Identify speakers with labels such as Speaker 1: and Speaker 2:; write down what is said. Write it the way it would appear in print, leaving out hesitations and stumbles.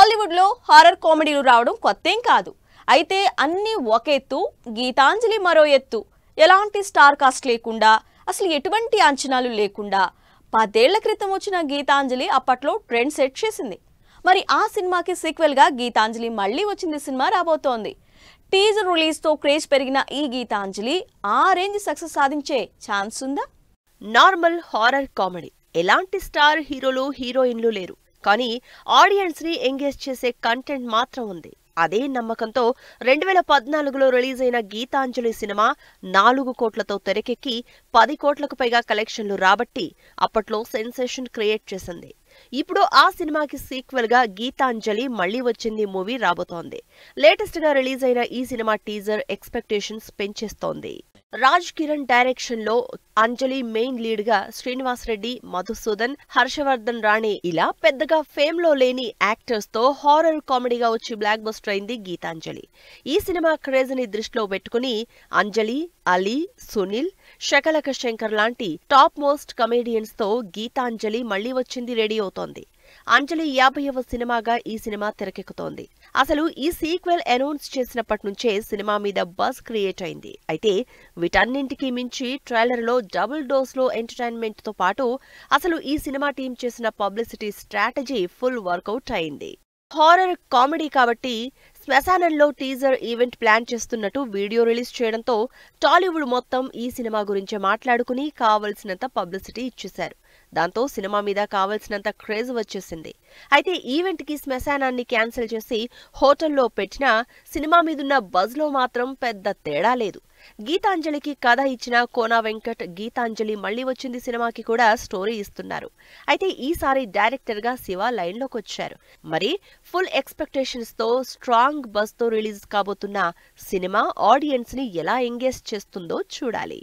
Speaker 1: టాలీవుడ్ లో హారర్ కామెడీలు రావడం కొత్తేం కాదు. అయితే అన్ని ఒక ఎత్తు, గీతాంజలి మరో ఎత్తు. ఎలాంటి స్టార్ కాస్ట్ లేకుండా, అసలు ఎటువంటి అంచనాలు లేకుండా 10 ఏళ్ల క్రితం వచ్చిన గీతాంజలి అప్పట్లో ట్రెండ్ సెట్ చేసింది. మరి ఆ సినిమాకి సీక్వెల్ గా గీతాంజలి మళ్ళీ వచ్చింది సినిమా రాబోతోంది. టీజర్ రిలీజ్ తో క్రేజ్ పెరిగిన ఈ గీతాంజలి ఆ రేంజ్ సక్సెస్ సాధించే ఛాన్స్ ఉందా?
Speaker 2: నార్మల్ హారర్ కామెడీ, ఎలాంటి స్టార్ హీరోలు హీరోయిన్లు లేరు, కానీ ఆడియన్స్ ని ఎంగేజ్ చేసే కంటెంట్ మాత్రం ఉంది. అదే నమ్మకంతో 2014లో రిలీజ్ అయిన గీతాంజలి సినిమా 4 కోట్లతో తెరకెక్కి 10 కోట్లకు పైగా కలెక్షన్లు రాబట్టి అప్పట్లో సెన్సేషన్ క్రియేట్ చేసింది. ఇప్పుడు ఆ సినిమాకి సీక్వెల్ గా గీతాంజలి మళ్లీ వచ్చింది మూవీ రాబోతోంది. లేటెస్ట్ గా రిలీజ్ అయిన ఈ సినిమా టీజర్ ఎక్స్పెక్టేషన్స్ పెంచేస్తోంది. రాజ్ కిరణ్ డైరెక్షన్ లో అంజలి మెయిన్ లీడ్ గా శ్రీనివాస్ రెడ్డి, మధుసూదన్, హర్షవర్ధన్ రాణే ఇలా పెద్దగా ఫేమ్ లో లేని యాక్టర్స్ తో హారర్ కామెడీగా వచ్చి బ్లాక్ బస్టర్ అయింది గీతాంజలి. ఈ సినిమా క్రేజ్ ని దృష్టిలో పెట్టుకుని అంజలి, అలీ, సునీల్, శకలక శంకర్ లాంటి టాప్ మోస్ట్ కమేడియన్స్ తో గీతాంజలి మళ్లీ వచ్చింది రెడీ అవుతోంది. అంజలి 50వ సినిమాగా ఈ సినిమా తెరకెక్కుతోంది. అసలు ఈ సీక్వెల్ అనౌన్స్ చేసినప్పటి నుంచే సినిమా మీద బజ్ క్రియేట్ అయింది. అయితే వీటన్నింటికి మించి ట్రైలర్ లో డబుల్ డోస్ లో ఎంటర్టైన్మెంట్ తో పాటు అసలు ఈ సినిమా టీం చేసిన పబ్లిసిటీ స్ట్రాటజీ ఫుల్ వర్కౌట్ అయింది. హారర్ కామెడీ కాబట్టి శ్మశానంలో టీజర్ ఈవెంట్ ప్లాన్ చేస్తున్నట్టు వీడియో రిలీజ్ చేయడంతో టాలీవుడ్ మొత్తం ఈ సినిమా గురించి మాట్లాడుకుని కావలసినంత పబ్లిసిటీ ఇచ్చేశారు. దాంతో సినిమా మీద కావలసినంత క్రేజ్ వచ్చేసింది. అయితే ఈవెంట్ కి శ్మశానాన్ని క్యాన్సిల్ చేసి హోటల్లో పెట్టినా సినిమా మీదున్న బజ్ లో మాత్రం పెద్ద తేడా లేదు. గీతాంజలికి కథ ఇచ్చిన కోన వెంకట్ గీతాంజలి మళ్లీ వచ్చింది సినిమాకి కూడా స్టోరీ ఇస్తున్నారు. అయితే ఈసారి డైరెక్టర్ గా శివ లైన్ లోకి వచ్చారు. మరి ఫుల్ ఎక్స్పెక్టేషన్స్ తో స్ట్రాంగ్ బజ్ తో రిలీజ్ కాబోతున్న సినిమా ఆడియన్స్ ని ఎలా ఎంగేజ్ చేస్తుందో చూడాలి.